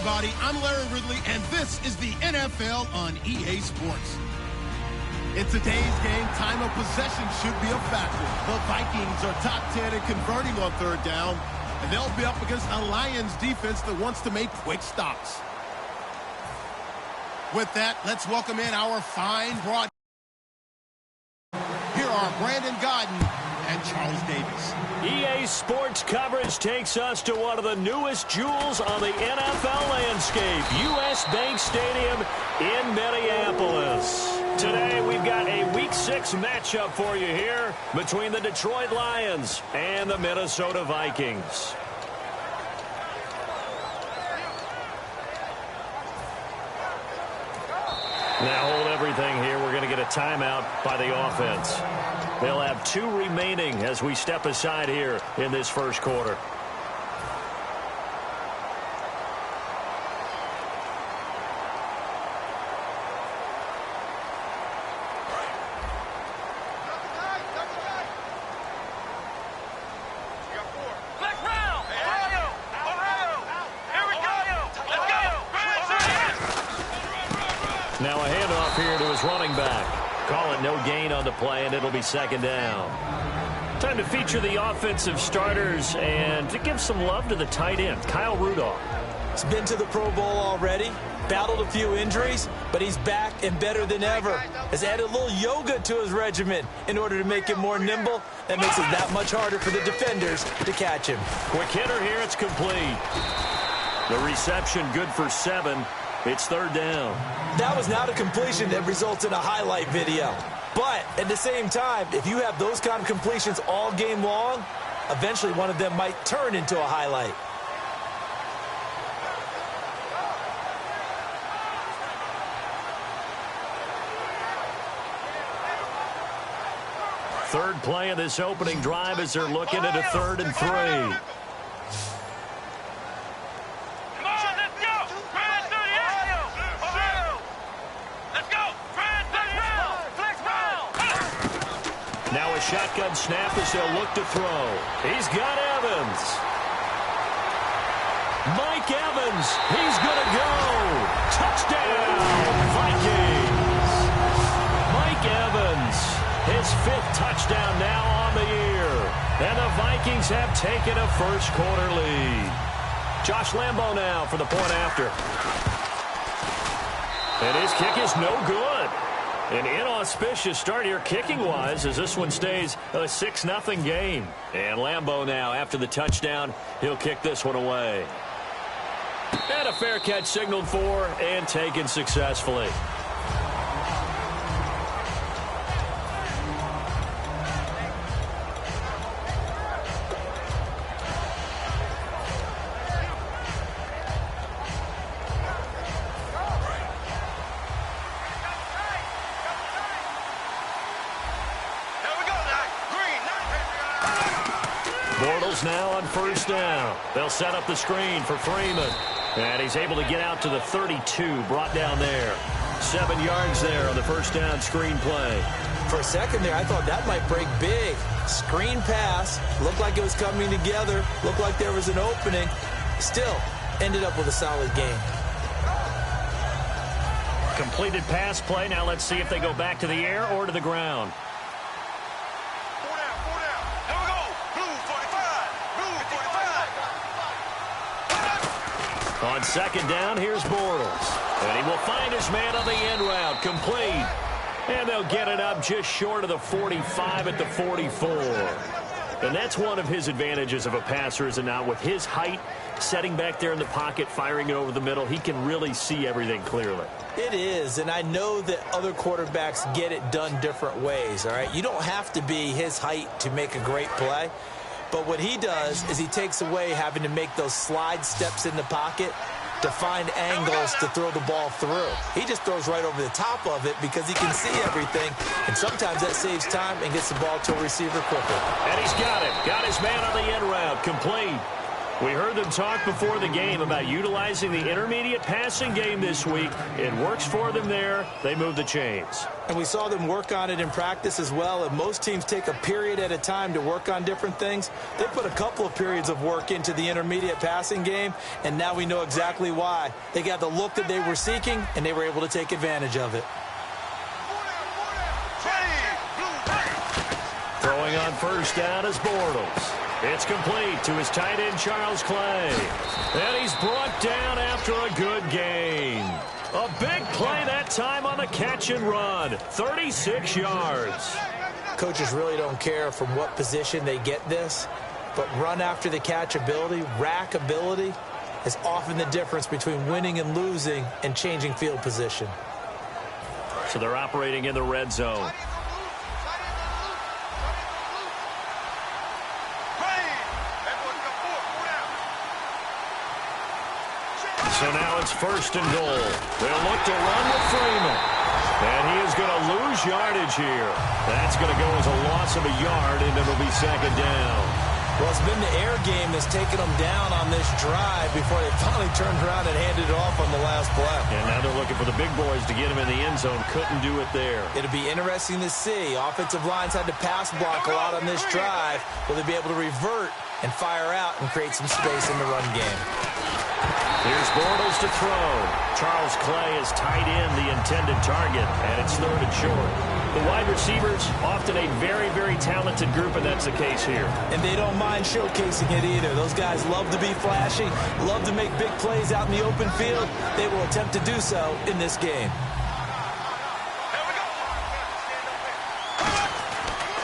everybody. I'm Larry Ridley, and this is the NFL on EA Sports. In today's game, time of possession should be a factor. The Vikings are top 10 in converting on third down, and they'll be up against a Lions defense that wants to make quick stops. With that, let's welcome in our fine broad. Here are Brandon Godden and Charles Davis. EA Sports coverage takes us to one of the newest jewels on the NFL landscape, US Bank Stadium in Minneapolis. Today we've got a Week 6 matchup for you here between the Detroit Lions and the Minnesota Vikings. Now hold everything here. We're going to get a timeout by the offense. They'll have 2 remaining as we step aside here in this first quarter. Now a handoff here to his running back. Call it no gain on the play, and it'll be second down. Time to feature the offensive starters and to give some love to the tight end, Kyle Rudolph. He's been to the Pro Bowl already, battled a few injuries, but he's back and better than ever. Has added a little yoga to his regimen in order to make it more nimble. That makes it that much harder for the defenders to catch him. Quick hitter here, it's complete. The reception good for 7. It's third down. That was not a completion that results in a highlight video. But at the same time, if you have those kind of completions all game long, eventually one of them might turn into a highlight. Third play of this opening drive as they're looking at a 3rd and 3. Now a shotgun snap as they'll look to throw. He's got Evans. Mike Evans. He's going to go. Touchdown, Vikings. Mike Evans, his 5th touchdown now on the year. And the Vikings have taken a first quarter lead. Josh Lambo now for the point after. And his kick is no good. An inauspicious start here kicking-wise as this one stays a 6-0 game. And Lambo now, after the touchdown, he'll kick this one away. And a fair catch signaled for and taken successfully. Now on first down. They'll set up the screen for Freeman. And he's able to get out to the 32, brought down there. 7 yards there on the first down screen play. For a second there, I thought that might break big. Screen pass. Looked like it was coming together. Looked like there was an opening. Still, ended up with a solid game. Completed pass play. Now let's see if they go back to the air or to the ground. On second down, here's Bortles. And he will find his man on the end route. Complete. And they'll get it up just short of the 45 at the 44. And that's one of his advantages of a passer, is it not? With his height, setting back there in the pocket, firing it over the middle, he can really see everything clearly. It is, and I know that other quarterbacks get it done different ways, all right? You don't have to be his height to make a great play. But what he does is he takes away having to make those slide steps in the pocket to find angles to throw the ball through. He just throws right over the top of it because he can see everything, and sometimes that saves time and gets the ball to a receiver quicker. And he's got it. Got his man on the end route. Complete. We heard them talk before the game about utilizing the intermediate passing game this week. It works for them there. They move the chains. And we saw them work on it in practice as well. And most teams take a period at a time to work on different things. They put a couple of periods of work into the intermediate passing game, and now we know exactly why. They got the look that they were seeking, and they were able to take advantage of it. Throwing on first down is Bortles. It's complete to his tight end, Charles Clay. And he's brought down after a good gain. A big play that time on the catch and run. 36 yards. Coaches really don't care from what position they get this, but run after the catch ability, rack ability, is often the difference between winning and losing and changing field position. So they're operating in the red zone. So now it's first and goal. They'll look to run with Freeman. And he is going to lose yardage here. That's going to go as a loss of a yard, and it'll be second down. Well, it's been the air game that's taken them down on this drive before they finally turned around and handed it off on the last play. And now they're looking for the big boys to get him in the end zone. Couldn't do it there. It'll be interesting to see. Offensive lines had to pass block a lot on this drive. Will they be able to revert and fire out and create some space in the run game? Here's Bortles to throw. Charles Clay is tight in the intended target, and it's third and short. The wide receivers, often a very, very talented group, and that's the case here. And they don't mind showcasing it either. Those guys love to be flashy, love to make big plays out in the open field. They will attempt to do so in this game.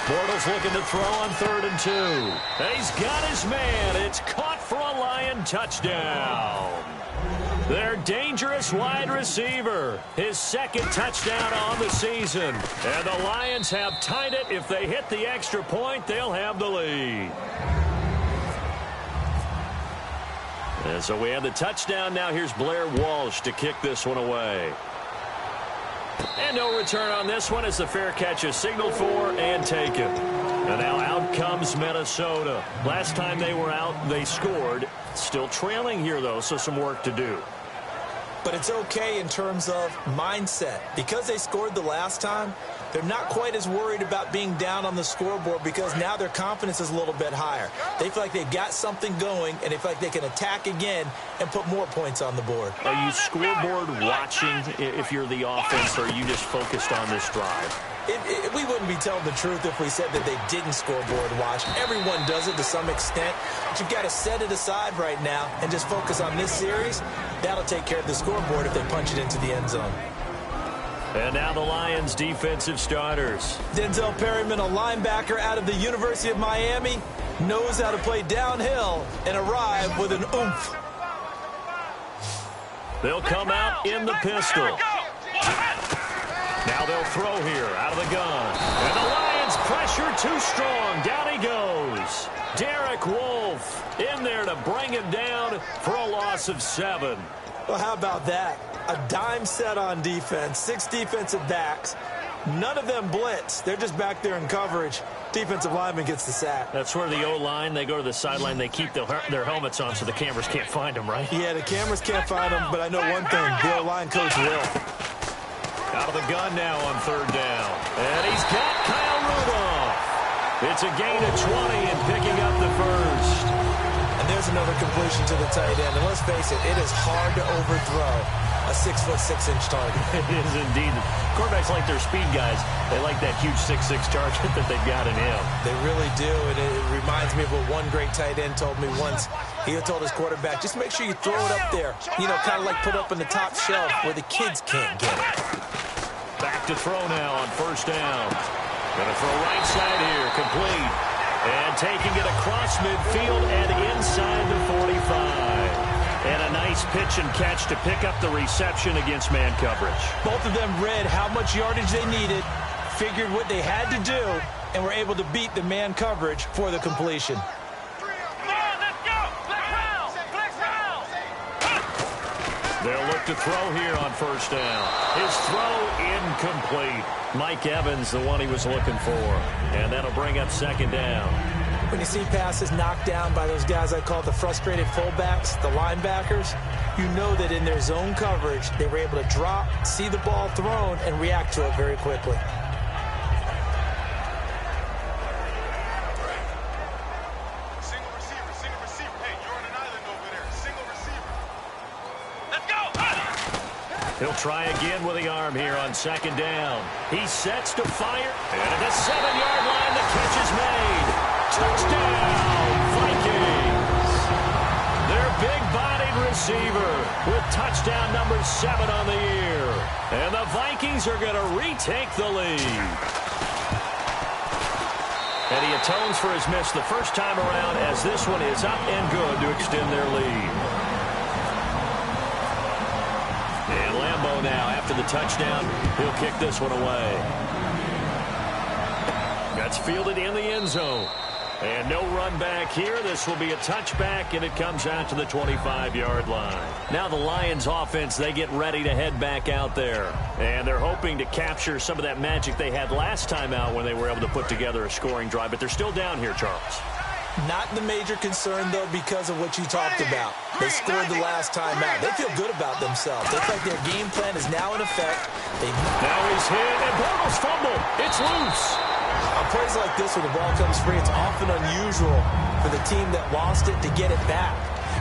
Bortles looking to throw on 3rd and 2. And he's got his man. It's caught for a Lion touchdown. Their dangerous wide receiver. His second touchdown on the season. And the Lions have tied it. If they hit the extra point, they'll have the lead. And so we have the touchdown. Now here's Blair Walsh to kick this one away. And no return on this one as the fair catch is signaled for and taken. And now out comes Minnesota. Last time they were out, they scored. Still trailing here, though, so some work to do. But it's okay in terms of mindset. Because they scored the last time, they're not quite as worried about being down on the scoreboard because now their confidence is a little bit higher. They feel like they've got something going, and they feel like they can attack again and put more points on the board. Are you scoreboard watching if you're the offense, or are you just focused on this drive? We wouldn't be telling the truth if we said that they didn't scoreboard watch. Everyone does it to some extent. But you've got to set it aside right now and just focus on this series. That'll take care of the scoreboard if they punch it into the end zone. And now the Lions' defensive starters. Denzel Perryman, a linebacker out of the University of Miami, knows how to play downhill and arrive with an oomph. They'll come out in the pistol. Now they'll throw here out of the gun. And the Lions pressure too strong. Down he goes. Derek Wolfe in there to bring him down for a loss of 7. Well, how about that? A dime set on defense. 6 defensive backs. None of them blitz. They're just back there in coverage. Defensive lineman gets the sack. That's where the O-line, they go to the sideline, they keep their helmets on so the cameras can't find them, right? Yeah, the cameras can't find them, but I know one thing. The O-line coach will. Out of the gun now on 3rd down. And he's got Kyle Rudolph. It's a gain of 20 and picking up the first. And there's another completion to the tight end. And let's face it is hard to overthrow a 6'6" target. It is indeed. Quarterbacks like their speed guys. They like that huge 6'6" target that they've got in him. They really do, and it reminds me of what one great tight end told me once. He told his quarterback, just make sure you throw it up there. You know, kind of like put up in the top shelf where the kids can't get it. Back to throw now on 1st down. Gonna throw right side here, complete. And taking it across midfield and inside the 45. And a nice pitch and catch to pick up the reception against man coverage. Both of them read how much yardage they needed, figured what they had to do, and were able to beat the man coverage for the completion. They'll look to throw here on 1st down. His throw incomplete. Mike Evans, the one he was looking for. And that'll bring up 2nd down. When you see passes knocked down by those guys I call the frustrated fullbacks, the linebackers, you know that in their zone coverage, they were able to drop, see the ball thrown, and react to it very quickly. Single receiver. Hey, you're on an island over there. Single receiver. Let's go! He'll try again with the arm here on second down. He sets to fire. And at the 7-yard line, the catch is made. Touchdown, Vikings. Their big-bodied receiver with touchdown number 7 on the year. And the Vikings are going to retake the lead. And he atones for his miss the first time around as this one is up and good to extend their lead. And Lambeau now, after the touchdown, he'll kick this one away. That's fielded in the end zone. And no run back here. This will be a touchback, and it comes out to the 25-yard line. Now the Lions offense, they get ready to head back out there. And they're hoping to capture some of that magic they had last time out when they were able to put together a scoring drive. But they're still down here, Charles. Not the major concern, though, because of what you talked about. They scored the last time out. They feel good about themselves. They think their game plan is now in effect. Now he's hit, and Bortles fumble. It's loose. On plays like this where the ball comes free, it's often unusual for the team that lost it to get it back.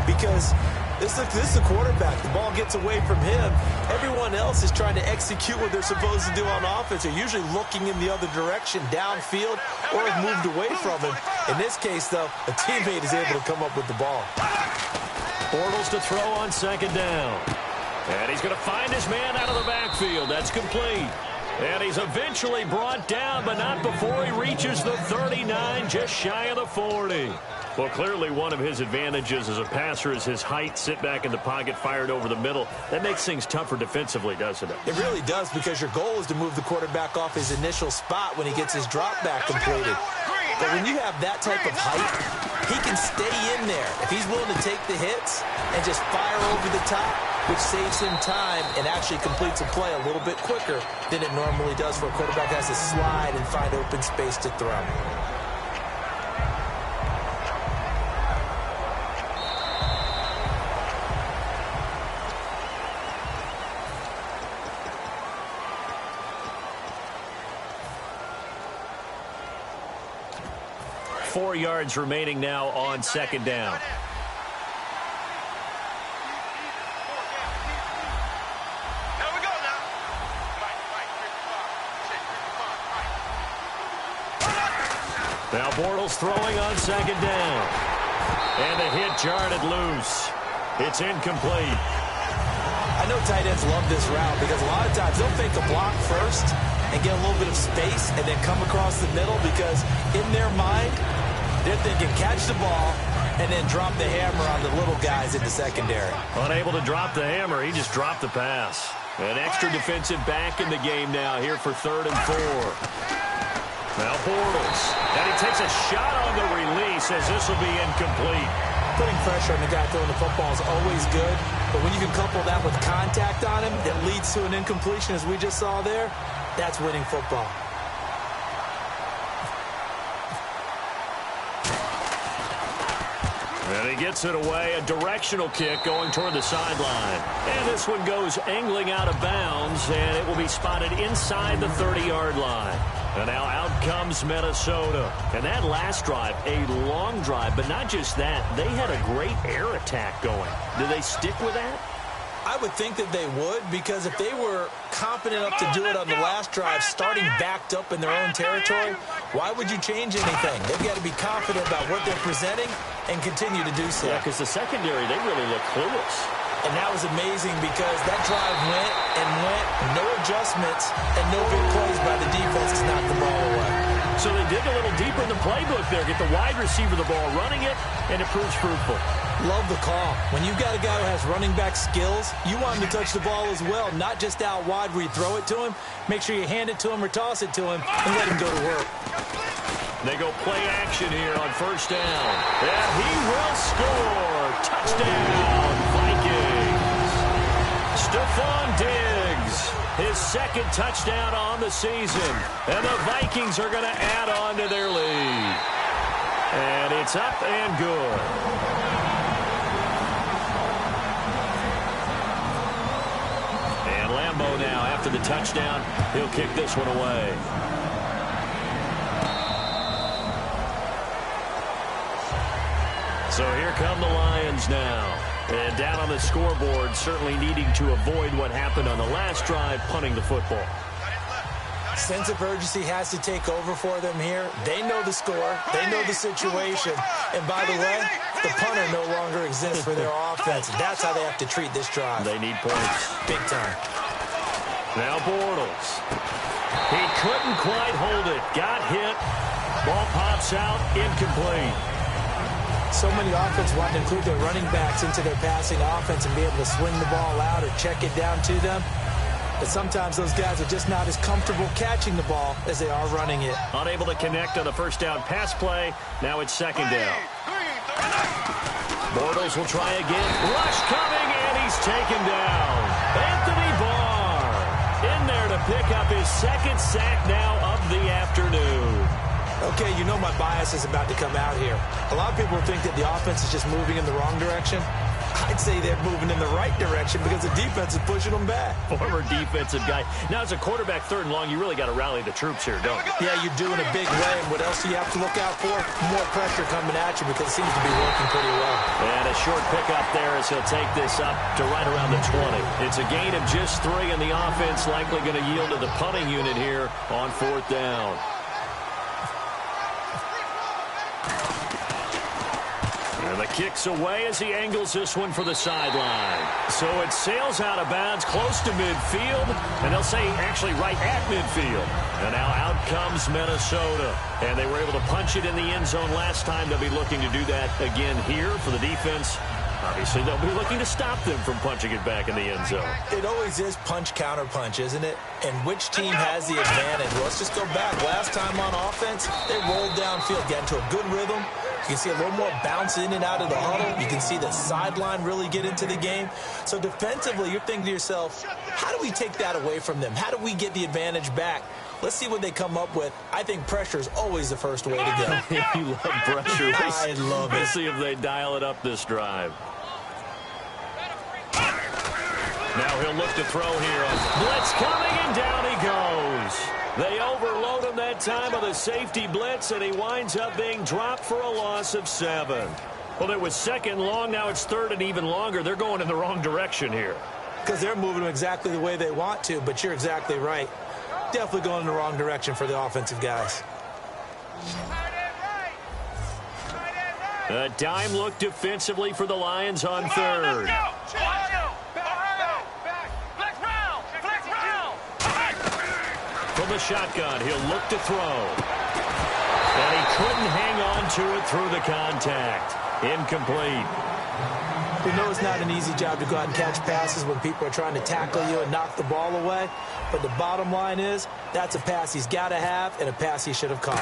Because this is the quarterback. The ball gets away from him. Everyone else is trying to execute what they're supposed to do on offense. They're usually looking in the other direction, downfield, or have moved away from him. In this case, though, a teammate is able to come up with the ball. Bortles to throw on second down. And he's going to find his man out of the backfield. That's complete. And he's eventually brought down, but not before he reaches the 39, just shy of the 40. Well, clearly one of his advantages as a passer is his height. Sit back in the pocket, fired over the middle. That makes things tougher defensively, doesn't it? It really does, because your goal is to move the quarterback off his initial spot when he gets his drop back completed. But when you have that type of height, he can stay in there. If he's willing to take the hits and just fire over the top, which saves him time and actually completes a play a little bit quicker than it normally does for a quarterback that has to slide and find open space to throw. Four yards remaining now on second down. Now Bortles throwing on second down. And the hit jarred it loose. It's incomplete. I know tight ends love this route because a lot of times they'll fake a block first and get a little bit of space and then come across the middle, because in their mind, they're thinking catch the ball and then drop the hammer on the little guys in the secondary. Unable to drop the hammer, he just dropped the pass. An extra defensive back in the game now here for 3rd and 4. Now Bortles, and he takes a shot on the release as this will be incomplete. Putting pressure on the guy throwing the football is always good, but when you can couple that with contact on him that leads to an incompletion, as we just saw there, that's winning football. And he gets it away, a directional kick going toward the sideline. And this one goes angling out of bounds, and it will be spotted inside the 30-yard line. And now out comes Minnesota. And that last drive, a long drive, but not just that. They had a great air attack going. Do they stick with that? I would think that they would, because if they were confident enough to do it on the last drive, starting backed up in their own territory, why would you change anything? They've got to be confident about what they're presenting and continue to do so. Yeah, because the secondary, they really look clueless. And that was amazing because that drive went and went, no adjustments, and no big plays by the defense to knock the ball away. So they dig a little deeper in the playbook there, get the wide receiver the ball, running it, and it proves fruitful. Love the call. When you've got a guy who has running back skills, you want him to touch the ball as well, not just out wide where you throw it to him. Make sure you hand it to him or toss it to him and let him go to work. They go play action here on first down. And he will score. Touchdown, Vikings. Stephon Diggs, his second touchdown on the season. And the Vikings are going to add on to their lead. And it's up and good. And Lambeau now, after the touchdown, he'll kick this one away. So here come the Lions now. And down on the scoreboard, certainly needing to avoid what happened on the last drive, punting the football. Sense of urgency has to take over for them here. They know the score. They know the situation. And by the way, the punter no longer exists for their offense. That's how they have to treat this drive. They need points. Big time. Now Bortles. He couldn't quite hold it. Got hit. Ball pops out. Incomplete. So many offenses want to include their running backs into their passing offense and be able to swing the ball out or check it down to them. But sometimes those guys are just not as comfortable catching the ball as they are running it. Unable to connect on the first down pass play. Now it's second down. Bortles will try again. Rush coming, and he's taken down. Anthony Barr in there to pick up his second sack now of the afternoon. Okay, you know my bias is about to come out here. A lot of people think that the offense is just moving in the wrong direction. I'd say they're moving in the right direction because the defense is pushing them back. Former defensive guy. Now, as a quarterback, third and long, you really got to rally the troops here, don't you? Yeah, you do in a big way. And what else do you have to look out for? More pressure coming at you because it seems to be working pretty well. And a short pickup there as he'll take this up to right around the 20. It's a gain of just 3, and the offense likely going to yield to the punting unit here on fourth down. And the kick's away as he angles this one for the sideline. So it sails out of bounds close to midfield, and they'll say actually right at midfield. And now out comes Minnesota. And they were able to punch it in the end zone last time. They'll be looking to do that again here for the defense. Obviously, they'll be looking to stop them from punching it back in the end zone. It always is punch, counter punch, isn't it? And which team has the advantage? Well, let's just go back. Last time on offense, they rolled downfield, got into a good rhythm. You can see a little more bounce in and out of the huddle. You can see the sideline really get into the game. So defensively, you're thinking to yourself, how do we take that away from them? How do we get the advantage back? Let's see what they come up with. I think pressure is always the first way to go. You love pressure. I love it. Let's see if they dial it up this drive. Now he'll look to throw here. Blitz coming, and down he goes. They overload him that time of the safety blitz, and he winds up being dropped for a loss of 7. Well, it was second long. Now it's third and even longer. They're going in the wrong direction here. Because they're moving them exactly the way they want to, but you're exactly right. Definitely going in the wrong direction for the offensive guys. A dime look defensively for the Lions on third. From the shotgun, he'll look to throw. And he couldn't hang on to it through the contact. Incomplete. We know it's not an easy job to go out and catch passes when people are trying to tackle you and knock the ball away. But the bottom line is, that's a pass he's got to have and a pass he should have caught.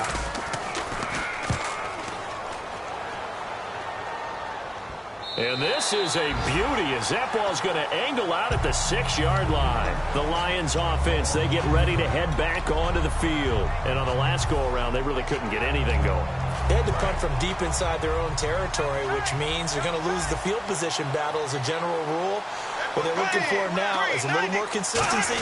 And this is a beauty as that ball's going to angle out at the 6-yard line. The Lions offense, they get ready to head back onto the field. And on the last go-around, they really couldn't get anything going. They had to punt from deep inside their own territory, which means they're going to lose the field position battle as a general rule. What they're looking for now is a little more consistency,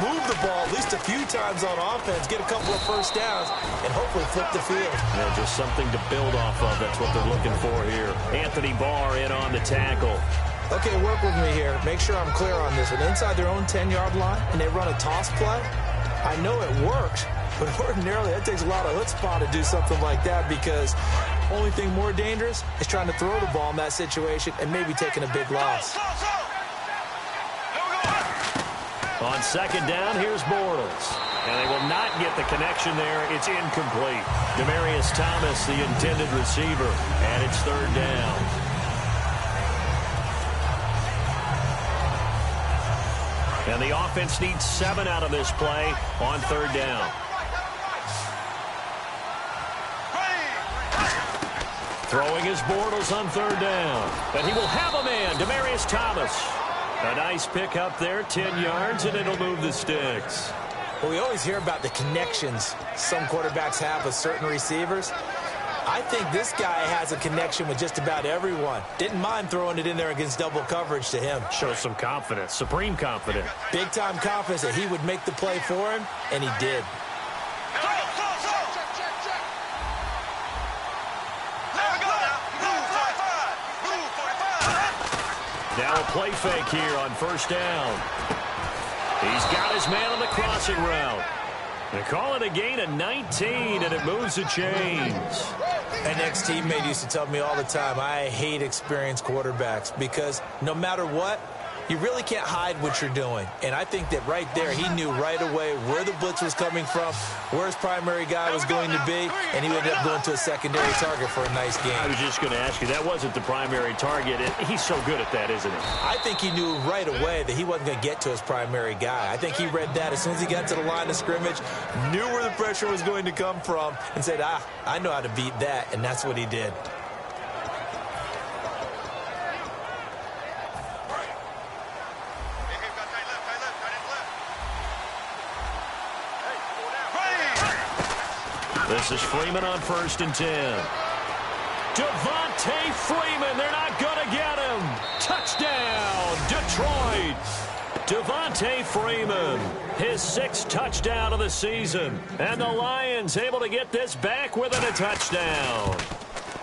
move the ball at least a few times on offense, get a couple of first downs, and hopefully flip the field. Yeah, just something to build off of. That's what they're looking for here. Anthony Barr in on the tackle. Okay, work with me here. Make sure I'm clear on this one. Inside their own 10-yard line, and they run a toss play. I know it works, but ordinarily that takes a lot of chutzpah to do something like that because only thing more dangerous is trying to throw the ball in that situation and maybe taking a big loss. On second down, here's Bortles. And they will not get the connection there. It's incomplete. Demaryius Thomas, the intended receiver, and it's third down. And the offense needs 7 out of this play on third down. Throwing his Bortles on third down. And he will have a man, Demaryius Thomas. A nice pick up there, 10 yards, and it'll move the sticks. Well, we always hear about the connections some quarterbacks have with certain receivers. I think this guy has a connection with just about everyone. Didn't mind throwing it in there against double coverage to him. Shows some confidence, supreme confidence. Big-time confidence that he would make the play for him, and he did. Now a play fake here on first down. He's got his man on the crossing route. They call it a gain of 19, and it moves the chains. An ex-teammate used to tell me all the time, I hate experienced quarterbacks because no matter what, you really can't hide what you're doing. And I think that right there, he knew right away where the blitz was coming from, where his primary guy was going to be, and he ended up going to a secondary target for a nice game. I was just going to ask you, that wasn't the primary target. He's so good at that, isn't he? I think he knew right away that he wasn't going to get to his primary guy. I think he read that as soon as he got to the line of scrimmage, knew where the pressure was going to come from, and said, I know how to beat that, and that's what he did. This is Freeman on 1st and 10. Devontae Freeman, they're not going to get him. Touchdown, Detroit. Devontae Freeman, his 6th touchdown of the season. And the Lions able to get this back within a touchdown.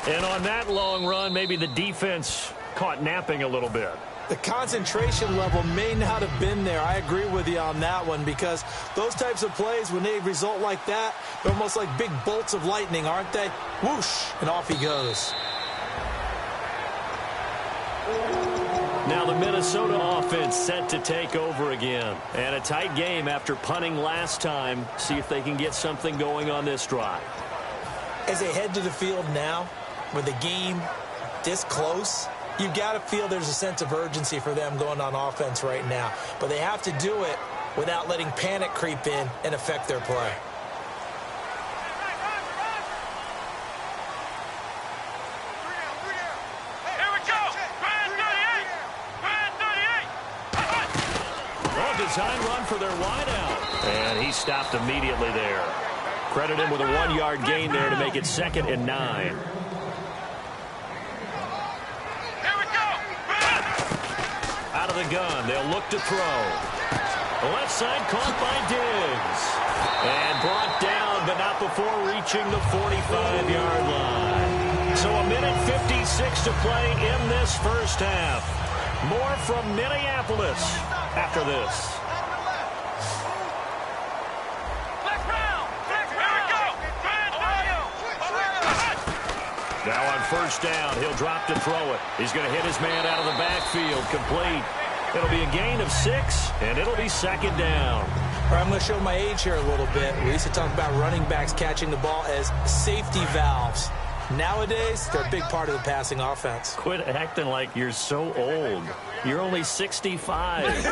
And on that long run, maybe the defense caught napping a little bit. The concentration level may not have been there. I agree with you on that one because those types of plays, when they result like that, they're almost like big bolts of lightning, aren't they? Whoosh, and off he goes. Now the Minnesota offense set to take over again. And a tight game after punting last time. See if they can get something going on this drive. As they head to the field now, with the game this close, you've got to feel there's a sense of urgency for them going on offense right now. But they have to do it without letting panic creep in and affect their play. Here we go. Brand 38. Brand 38. Oh, design run for their wideout. And he stopped immediately there. Credit him with a 1-yard gain there to make it 2nd and 9. Out of the gun, they'll look to throw. The left side caught by Diggs. And brought down, but not before reaching the 45-yard line. So a minute 56 to play in this first half. More from Minneapolis after this. Now on first down, he'll drop to throw it. He's going to hit his man out of the backfield, complete. It'll be a gain of 6, and it'll be 2nd down. All right, I'm going to show my age here a little bit. We used to talk about running backs catching the ball as safety valves. Nowadays, they're a big part of the passing offense. Quit acting like you're so old. You're only 65.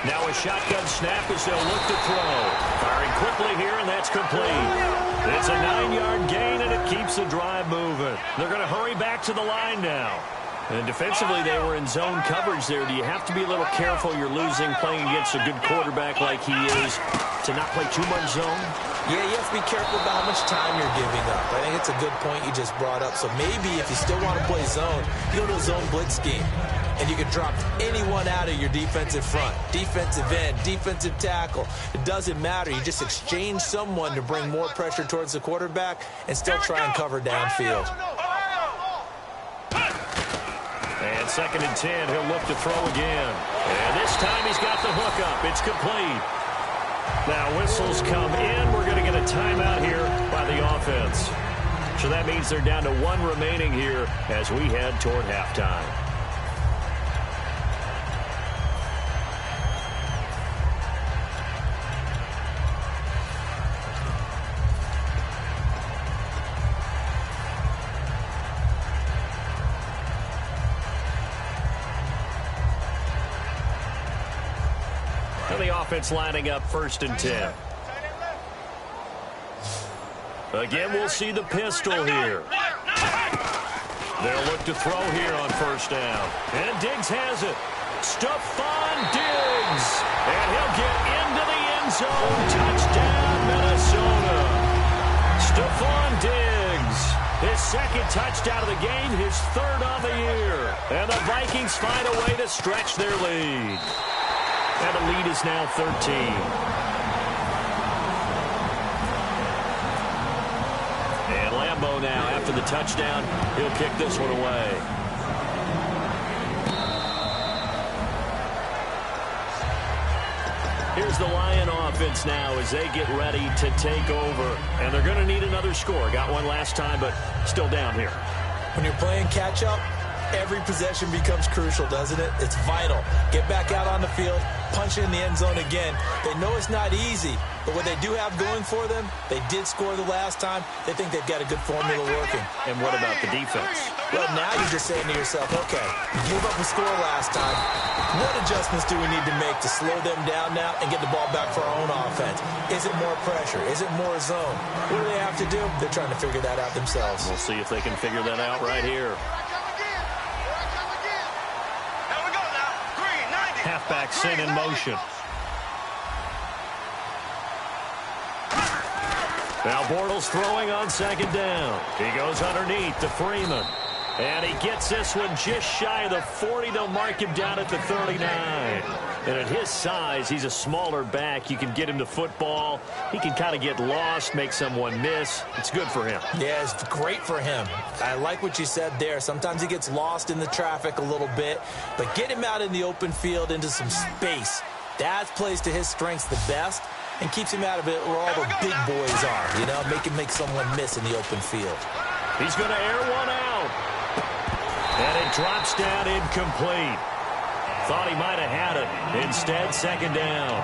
Now a shotgun snap as they'll look to throw. Firing quickly here, and that's complete. It's a 9-yard gain, and it keeps the drive moving. They're going to hurry back to the line now. And defensively, they were in zone coverage there. Do you have to be a little careful? You're losing playing against a good quarterback like he is to not play too much zone? Yeah, you have to be careful about how much time you're giving up. I think it's a good point you just brought up. So maybe if you still want to play zone, you go to a zone blitz scheme. And you can drop anyone out of your defensive front. Defensive end, defensive tackle. It doesn't matter. You just exchange someone to bring more pressure towards the quarterback and still try and cover downfield. And 2nd and 10, he'll look to throw again. And this time he's got the hook up. It's complete. Now whistles come in. We're going to get a timeout here by the offense. So that means they're down to 1 remaining here as we head toward halftime. The offense lining up 1st and 10. Again, we'll see the pistol here. They'll look to throw here on 1st down. And Diggs has it. Stephon Diggs. And he'll get into the end zone. Touchdown, Minnesota. second touchdown of the game, his third on the year. And the Vikings find a way to stretch their lead. And the lead is now 13. Now, after the touchdown, he'll kick this one away. Here's the Lion offense now as they get ready to take over. And they're going to need another score. Got one last time, but still down here. When you're playing catch-up, every possession becomes crucial, doesn't it? It's vital. Get back out on the field, punch in the end zone again. They know it's not easy, but what they do have going for them, they did score the last time. They think they've got a good formula working. And what about the defense? Well, now you're just saying to yourself, okay, you gave up a score last time. What adjustments do we need to make to slow them down now and get the ball back for our own offense? Is it more pressure? Is it more zone? What do they have to do? They're trying to figure that out themselves. We'll see if they can figure that out right here. Halfback sent in motion. Now Bortles throwing on second down. He goes underneath to Freeman. And he gets this one just shy of the 40. They'll mark him down at the 39. And at his size, he's a smaller back. You can get him to football. He can kind of get lost, make someone miss. It's good for him. Yeah, it's great for him. I like what you said there. Sometimes he gets lost in the traffic a little bit. But get him out in the open field into some space. That plays to his strengths the best and keeps him out of it where all the big boys are. You know, make someone miss in the open field. He's going to air one out. And it drops down incomplete. Thought he might have had it. Instead, second down.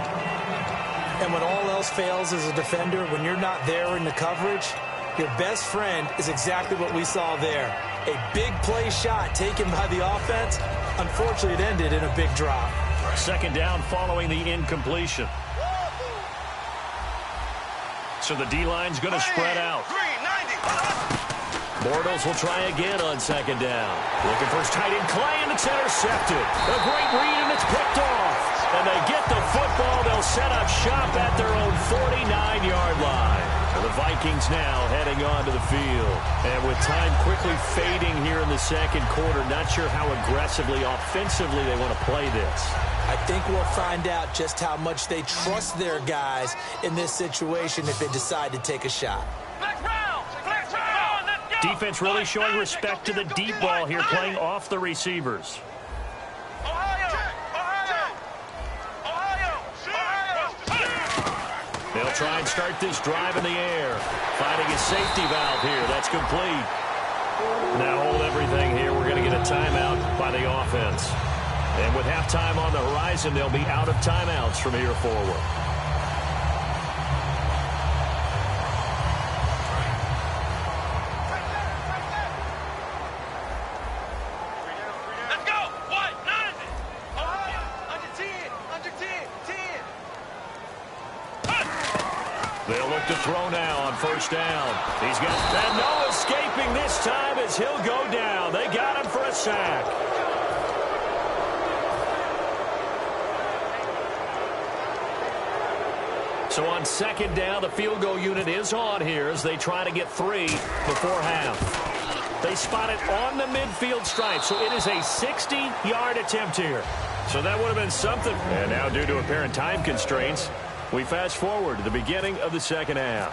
And when all else fails as a defender, when you're not there in the coverage, your best friend is exactly what we saw there. A big play shot taken by the offense. Unfortunately, it ended in a big drop. Second down following the incompletion. So the D-line's going to spread out. Bortles will try again on second down. Looking for his tight end, Clay, and it's intercepted. A great read, and it's picked off. And they get the football. They'll set up shop at their own 49-yard line. And the Vikings now heading onto the field. And with time quickly fading here in the second quarter, not sure how aggressively, offensively they want to play this. I think we'll find out just how much they trust their guys in this situation if they decide to take a shot. Defense really showing respect to the deep ball here, playing off the receivers. They'll try and start this drive in the air. Finding a safety valve here. That's complete. Now hold everything here. We're going to get a timeout by the offense. And with halftime on the horizon, they'll be out of timeouts from here forward. They'll look to throw now on first down. He's got and no escaping this time as he'll go down. They got him for a sack. So on second down, the field goal unit is on here as they try to get 3 before half. They spot it on the midfield stripe, so it is a 60-yard attempt here. So that would have been something. And now due to apparent time constraints, we fast forward to the beginning of the second half.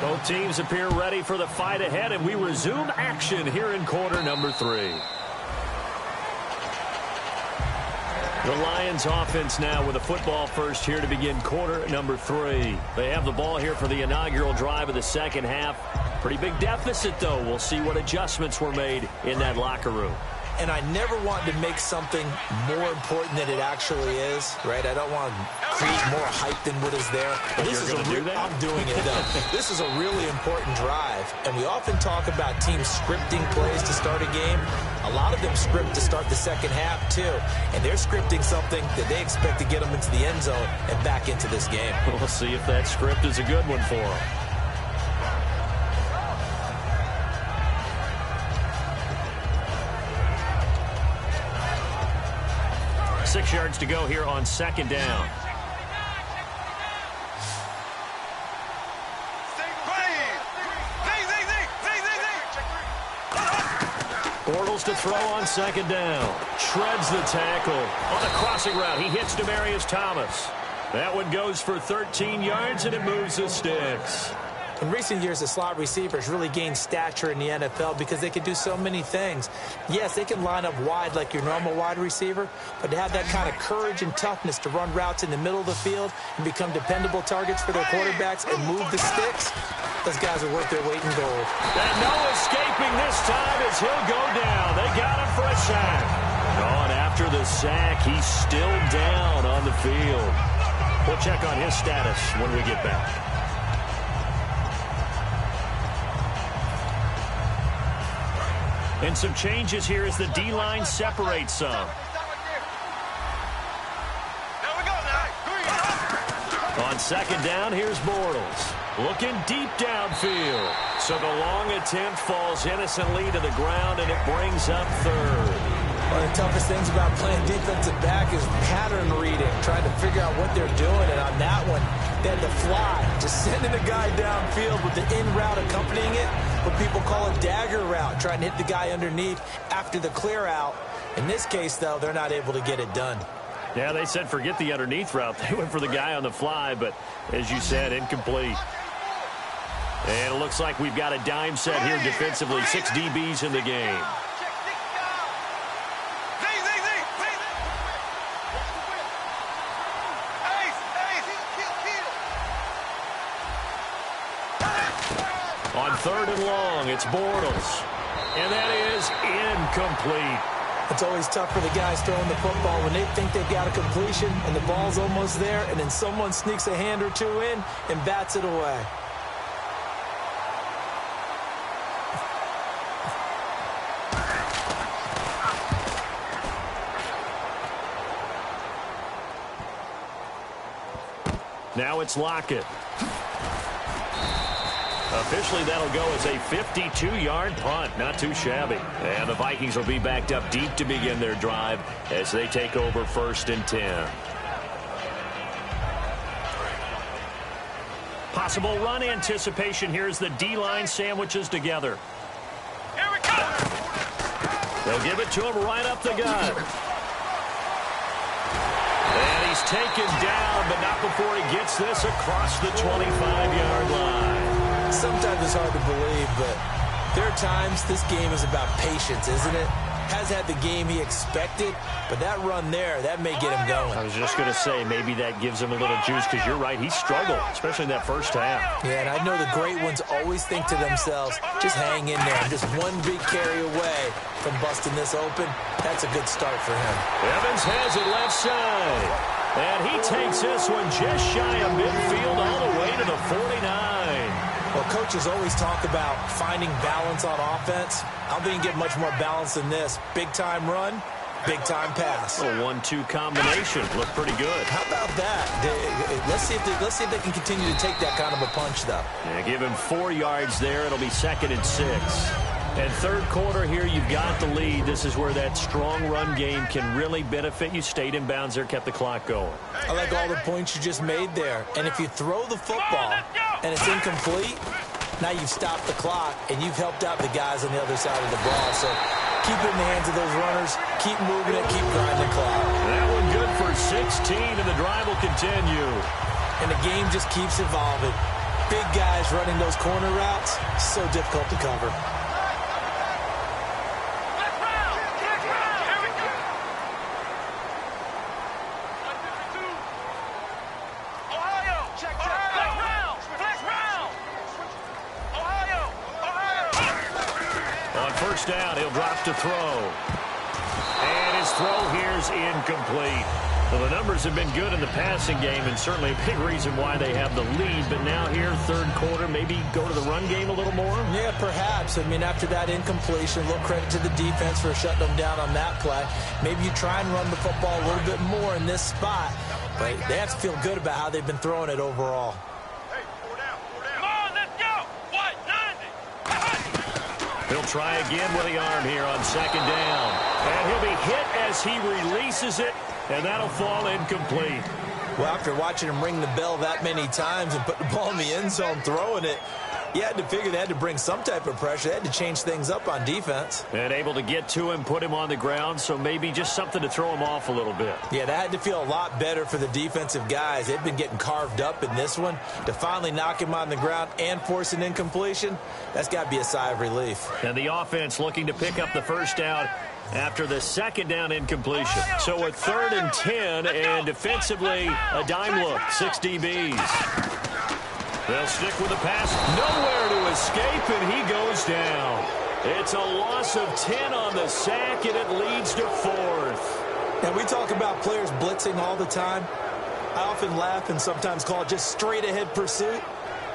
Both teams appear ready for the fight ahead, and we resume action here in quarter number 3. The Lions offense now with a football first here to begin quarter number 3. They have the ball here for the inaugural drive of the second half. Pretty big deficit, though. We'll see what adjustments were made in that locker room. And I never want to make something more important than it actually is, right? I don't want to create more hype than what is there. But this is I'm doing it, though. This is a really important drive. And we often talk about teams scripting plays to start a game. A lot of them script to start the second half, too. And they're scripting something that they expect to get them into the end zone and back into this game. We'll see if that script is a good one for them. 6 yards to go here on second down. Bortles to throw on second down. Shreds the tackle. On the crossing route, he hits Demaryius Thomas. That one goes for 13 yards, and it moves the sticks. In recent years, the slot receivers really gained stature in the NFL because they can do so many things. Yes, they can line up wide like your normal wide receiver, but to have that kind of courage and toughness to run routes in the middle of the field and become dependable targets for their quarterbacks and move the sticks, those guys are worth their weight in gold. And no escaping this time as he'll go down. They got him for a sack. On after the sack, he's still down on the field. We'll check on his status when we get back. And some changes here as the D-line separates some. On second down, here's Bortles. Looking deep downfield. So the long attempt falls innocently to the ground, and it brings up third. One of the toughest things about playing defensive back is pattern reading, trying to figure out what they're doing. And on that one, they had to fly, just sending the guy downfield with the in route accompanying it, what people call a dagger route, trying to hit the guy underneath after the clear out. In this case, though, they're not able to get it done. Yeah, they said forget the underneath route. They went for the guy on the fly, but as you said, incomplete. And it looks like we've got a dime set here defensively. 6 DBs in the game. On third and long, it's Bortles. And that is incomplete. It's always tough for the guys throwing the football when they think they've got a completion and the ball's almost there, and then someone sneaks a hand or two in and bats it away. Now it's Lockett. Officially, that'll go as a 52-yard punt. Not too shabby. And the Vikings will be backed up deep to begin their drive as they take over 1st and 10. Possible run anticipation here as the D-line sandwiches together. Here we go. They'll give it to him right up the gut. And he's taken down, but not before he gets this across the 25-yard line. Sometimes it's hard to believe, but there are times this game is about patience, isn't it? Has had the game he expected, but that run there, that may get him going. I was just going to say, maybe that gives him a little juice, because you're right, he struggled, especially in that first half. Yeah, and I know the great ones always think to themselves, just hang in there. Just one big carry away from busting this open. That's a good start for him. Evans has it left side. And he takes this one just shy of midfield all the way to the 49. Well, coaches always talk about finding balance on offense. I don't think you get much more balance than this. Big-time run, big-time pass. A 1-2 combination. Looked pretty good. How about that? Let's see if they can continue to take that kind of a punch, though. Yeah, give him 4 yards there. It'll be 2nd and 6. And third quarter here, you've got the lead. This is where that strong run game can really benefit you. Stayed in bounds there, kept the clock going. I like all the points you just made there. And if you throw the football and it's incomplete, now you've stopped the clock and you've helped out the guys on the other side of the ball. So keep it in the hands of those runners. Keep moving it. Keep grinding the clock. That one good for 16, and the drive will continue. And the game just keeps evolving. Big guys running those corner routes, so difficult to cover. First down, he'll drop to throw. And his throw here's incomplete. Well, the numbers have been good in the passing game, and certainly a big reason why they have the lead. But now here, third quarter, maybe go to the run game a little more? Yeah, perhaps. I mean, after that incompletion, a little credit to the defense for shutting them down on that play. Maybe you try and run the football a little bit more in this spot. But they have to feel good about how they've been throwing it overall. He'll try again with the arm here on second down. And he'll be hit as he releases it, and that'll fall incomplete. Well, after watching him ring the bell that many times and put the ball in the end zone throwing it, You had to figure they had to bring some type of pressure. They had to change things up on defense. And able to get to him, put him on the ground, so maybe just something to throw him off a little bit. Yeah, that had to feel a lot better for the defensive guys. They've been getting carved up in this one. To finally knock him on the ground and force an incompletion, that's got to be a sigh of relief. And the offense looking to pick up the first down after the second down incompletion. So a 3rd and 10, and defensively, a dime look, 6 DBs. They'll stick with the pass. Nowhere to escape, and he goes down. It's a loss of 10 on the sack, and it leads to 4th. And we talk about players blitzing all the time. I often laugh and sometimes call it just straight-ahead pursuit.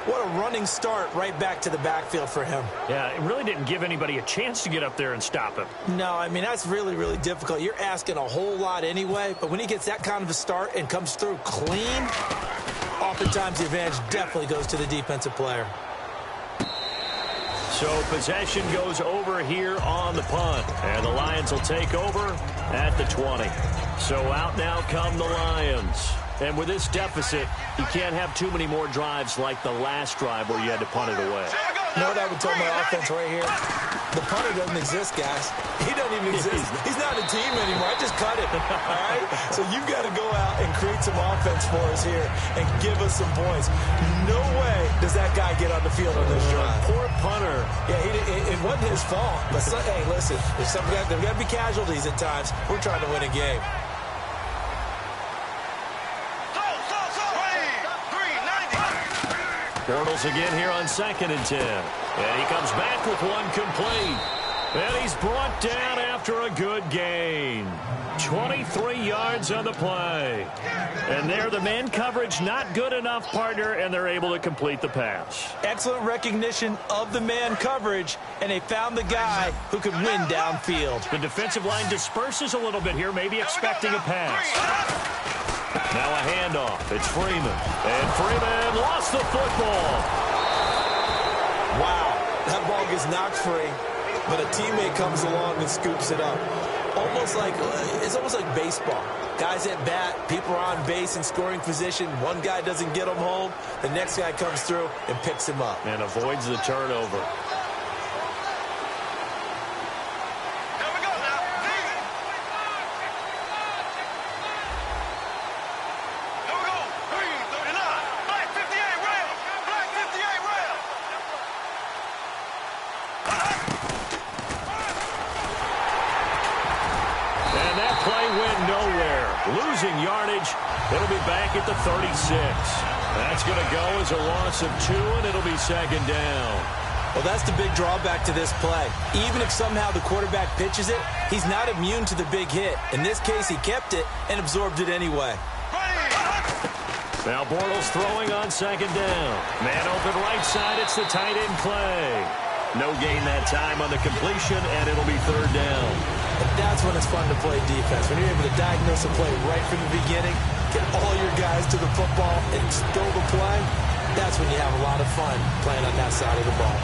What a running start right back to the backfield for him. Yeah, it really didn't give anybody a chance to get up there and stop him. No, I mean, that's really, really difficult. You're asking a whole lot anyway, but when he gets that kind of a start and comes through clean, oftentimes the advantage definitely goes to the defensive player. So possession goes over here on the punt, and the Lions will take over at the 20. So out now come the Lions. And with this deficit, you can't have too many more drives like the last drive where you had to punt it away. You know what I would tell my offense right here? The punter doesn't exist, guys. He doesn't even exist. He's not a team anymore. I just cut it, all right? So you've got to go out and create some offense for us here and give us some points. No way does that guy get on the field on this drive. Poor punter. Yeah, it wasn't his fault. But, hey, listen, there's got to be casualties at times. We're trying to win a game. Bortles again here on 2nd and 10. And he comes back with one complete. And he's brought down after a good gain. 23 yards on the play. And there, the man coverage not good enough, partner, and they're able to complete the pass. Excellent recognition of the man coverage, and they found the guy who could win downfield. The defensive line disperses a little bit here, maybe expecting a pass. Now a handoff. It's Freeman. And Freeman lost the football. Wow. That ball gets knocked free, but a teammate comes along and scoops it up. It's almost like baseball. Guys at bat, people are on base in scoring position. One guy doesn't get him home. The next guy comes through and picks him up. And avoids the turnover. Losing yardage. It'll be back at the 36. That's going to go as a loss of 2, and it'll be 2nd down. Well, that's the big drawback to this play. Even if somehow the quarterback pitches it, he's not immune to the big hit. In this case, he kept it and absorbed it anyway. Now Bortles throwing on 2nd down. Man open right side. It's the tight end play. No gain that time on the completion, and it'll be 3rd down. And that's when it's fun to play defense. When you're able to diagnose a play right from the beginning, get all your guys to the football and throw the play, that's when you have a lot of fun playing on that side of the ball.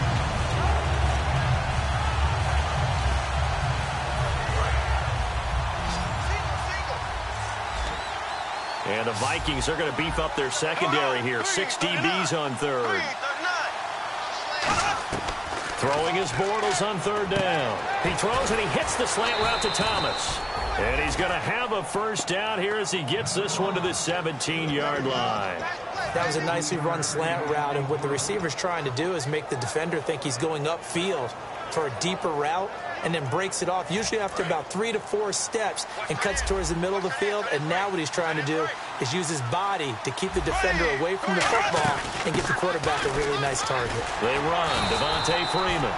And the Vikings are going to beef up their secondary here. 6 DBs on 3rd. Throwing his Bortles on 3rd down. He throws and he hits the slant route to Thomas. And he's going to have a first down here as he gets this one to the 17-yard line. That was a nicely run slant route, and what the receiver's trying to do is make the defender think he's going upfield for a deeper route and then breaks it off, usually after about 3 to 4 steps, and cuts towards the middle of the field. And now what he's trying to do is use his body to keep the defender away from the football and get the quarterback a really nice target. They run. Devontae Freeman.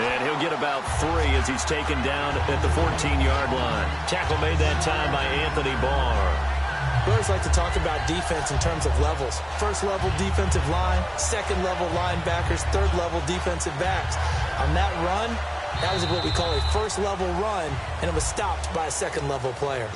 And he'll get about 3 as he's taken down at the 14-yard line. Tackle made that time by Anthony Barr. We always like to talk about defense in terms of levels. First-level defensive line, second-level linebackers, third-level defensive backs. On that run, that was what we call a first-level run, and it was stopped by a second-level player.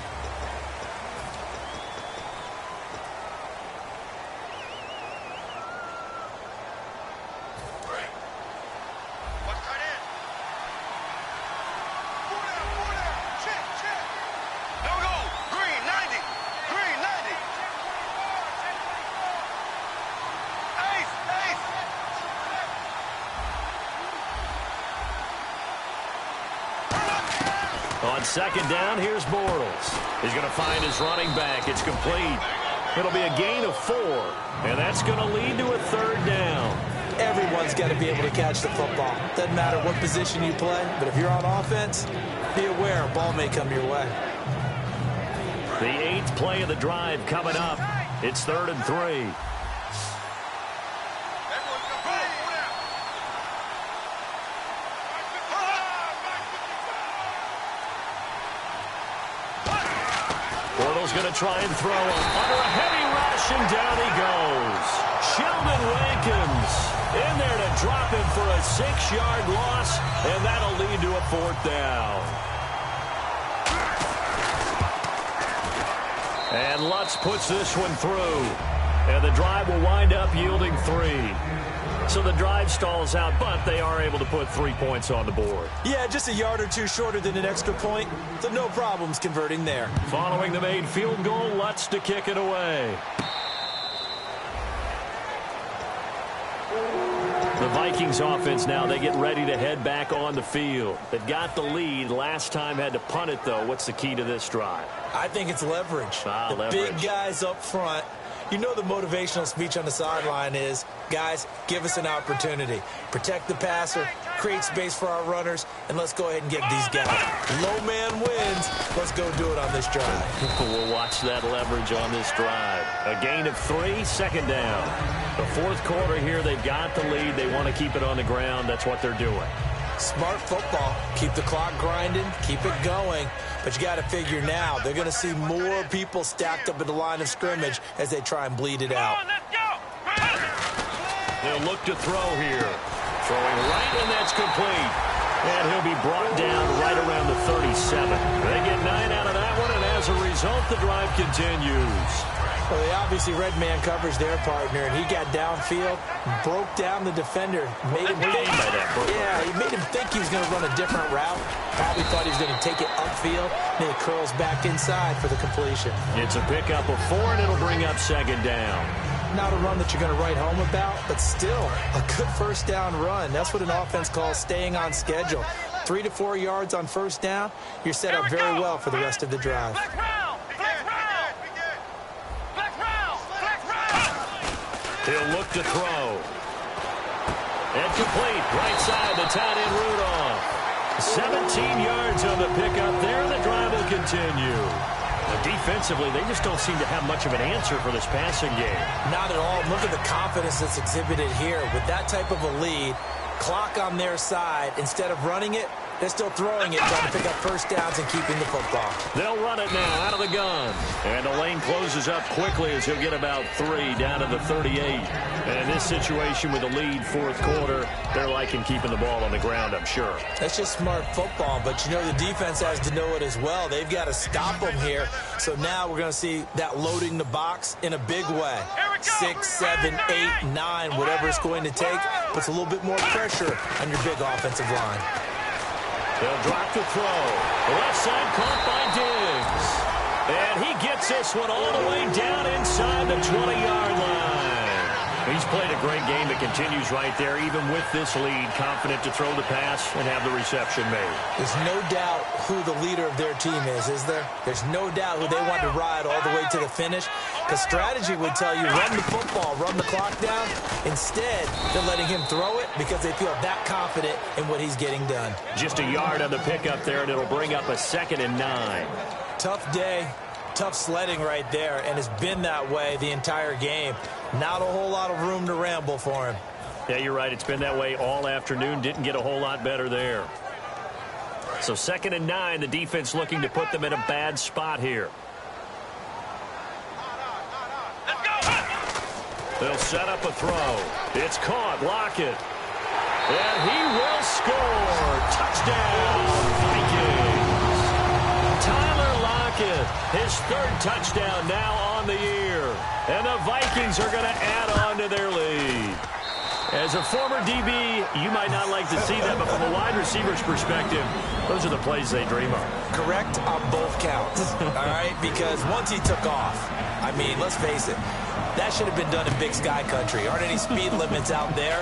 second down, here's Bortles. He's going to find his running back. It's complete. It'll be a gain of 4, and that's going to lead to a third down. Everyone's got to be able to catch the football. Doesn't matter what position you play, but if you're on offense, be aware a ball may come your way. The 8th play of the drive coming up. It's 3rd and 3. Bortles going to try and throw him under a heavy rush, and down he goes. Sheldon Rankins in there to drop him for a 6-yard loss, and that'll lead to a 4th down. And Lutz puts this one through, and the drive will wind up yielding 3. So the drive stalls out, but they are able to put 3 points on the board. Yeah, just a yard or two shorter than an extra point, so no problems converting there. Following the made field goal, Lutz to kick it away. The Vikings offense now, they get ready to head back on the field. They've got the lead. Last time had to punt it, though. What's the key to this drive? I think it's leverage. The big guys up front. You know the motivational speech on the sideline is, guys, give us an opportunity. Protect the passer, create space for our runners, and let's go ahead and get these guys. Low man wins. Let's go do it on this drive. We'll watch that leverage on this drive. A gain of 3, second down. The 4th quarter here, they've got the lead. They want to keep it on the ground. That's what they're doing. Smart football. Keep the clock grinding. Keep it going. But you got to figure now, they're going to see more people stacked up at the line of scrimmage as they try and bleed it out. They'll look to throw here. Throwing right, and that's complete. And he'll be brought down right around the 37. They get 9 out of that one, and as a result, the drive continues. Well, they obviously read man coverage their partner, and he got downfield, broke down the defender, made him think. Yeah, he made him think he was going to run a different route. Probably thought he was going to take it upfield, and it curls back inside for the completion. It's a pickup of 4, and it'll bring up second down. Not a run that you're going to write home about, but still a good first down run. That's what an offense calls staying on schedule. 3 to 4 yards on first down, you're set up very well for the rest of the drive. He'll look to throw. And complete. Right side, the tight end Rudolph. 17 yards on the pickup there. The drive will continue. Defensively, they just don't seem to have much of an answer for this passing game. Not at all. Look at the confidence that's exhibited here. With that type of a lead, clock on their side, instead of running it, they're still throwing it, trying to pick up first downs and keeping the football. They'll run it now out of the gun. And the lane closes up quickly as he'll get about 3 down to the 38. And in this situation with the lead, 4th quarter, they're liking keeping the ball on the ground, I'm sure. That's just smart football, but you know the defense has to know it as well. They've got to stop them here. So now we're going to see that loading the box in a big way. 6, 7, 8, 9, whatever it's going to take, puts a little bit more pressure on your big offensive line. They'll drop to throw. The left side caught by Diggs. And he gets this one all the way down inside the 20-yard line. He's played a great game that continues right there, even with this lead, confident to throw the pass and have the reception made. There's no doubt who the leader of their team is there? There's no doubt who they want to ride all the way to the finish. Because strategy would tell you, run the football, run the clock down. Instead, they're letting him throw it because they feel that confident in what he's getting done. Just a yard on the pickup there, and it'll bring up a 2nd and 9. Tough day. Tough sledding right there, and it's been that way the entire game. Not a whole lot of room to ramble for him. Yeah, you're right. It's been that way all afternoon. Didn't get a whole lot better there. So 2nd and 9, the defense looking to put them in a bad spot here. They'll set up a throw. It's caught. Lockett. And he will score. Touchdown, Vikings. Tyler Lockett, his 3rd touchdown now on the year. And the Vikings are going to add on to their lead. As a former DB, you might not like to see that, but from a wide receiver's perspective, those are the plays they dream of. Correct on both counts, all right? Because once he took off, I mean, let's face it, that should have been done in Big Sky Country. Aren't any speed limits out there?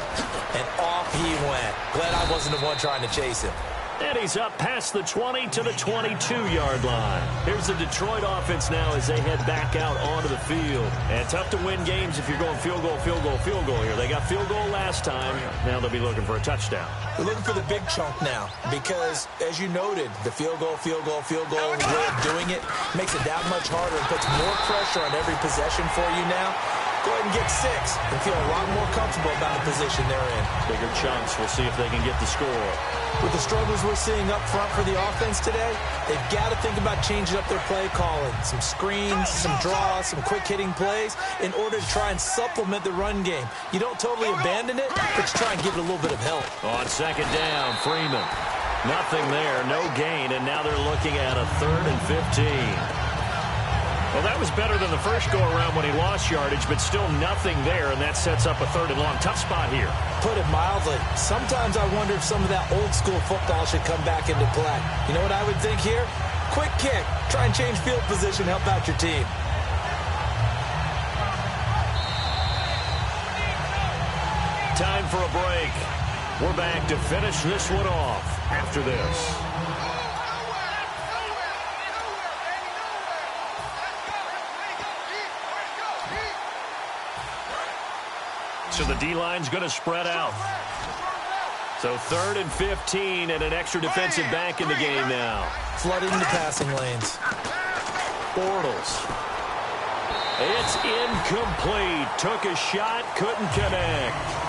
And off he went. Glad I wasn't the one trying to chase him. And he's up past the 20 to the 22-yard line. Here's the Detroit offense now as they head back out onto the field. And tough to win games if you're going field goal, field goal, field goal here. They got field goal last time. Now they'll be looking for a touchdown. They're looking for the big chunk now because, as you noted, the field goal way of doing it makes it that much harder and puts more pressure on every possession for you now. Go ahead and get 6 and feel a lot more comfortable about the position they're in. Bigger chunks. We'll see if they can get the score. With the struggles we're seeing up front for the offense today, they've got to think about changing up their play calling. Some screens, some draws, some quick-hitting plays in order to try and supplement the run game. You don't totally abandon it, but you try and give it a little bit of help. On second down, Freeman. Nothing there, no gain, and now they're looking at a 3rd and 15. Well, that was better than the first go-around when he lost yardage, but still nothing there, and that sets up a 3rd and long. Tough spot here. Put it mildly. Sometimes I wonder if some of that old-school football should come back into play. You know what I would think here? Quick kick. Try and change field position, help out your team. Time for a break. We're back to finish this one off after this. So the D-line's going to spread out. So 3rd and 15 and an extra defensive back in the game now. Flooding the passing lanes. Bortles. It's incomplete. Took a shot, couldn't connect.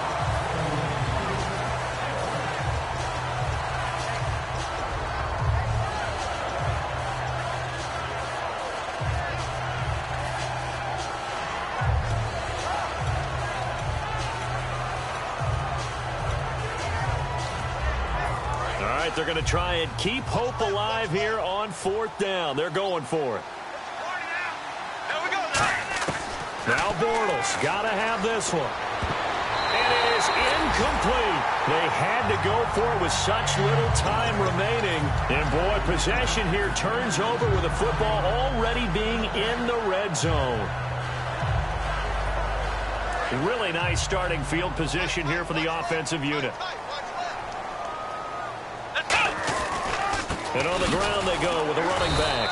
They're going to try and keep hope alive here on 4th down. They're going for it. Now Bortles got to have this one. And it is incomplete. They had to go for it with such little time remaining. And, boy, possession here turns over with the football already being in the red zone. Really nice starting field position here for the offensive unit. And on the ground they go with a running back.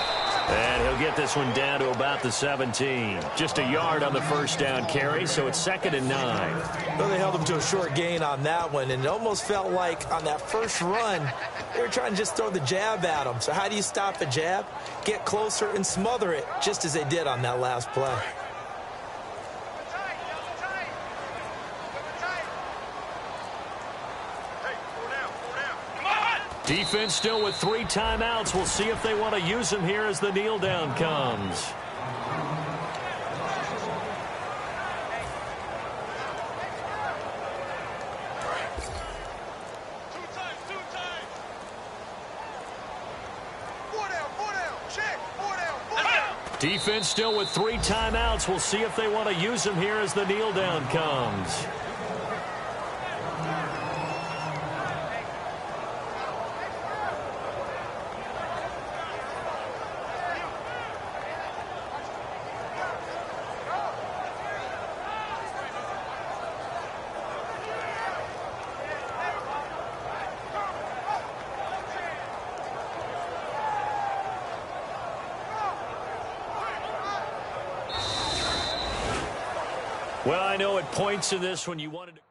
And he'll get this one down to about the 17. Just a yard on the first down carry, so it's 2nd and 9. Well, they held him to a short gain on that one, and it almost felt like on that first run, they were trying to just throw the jab at him. So how do you stop a jab? Get closer and smother it, just as they did on that last play. Defense still with 3 timeouts. We'll see if they want to use them here as the kneel down comes. Defense still with 3 timeouts. We'll see if they want to use them here as the kneel down comes. Well, I know at points in this when you wanted to...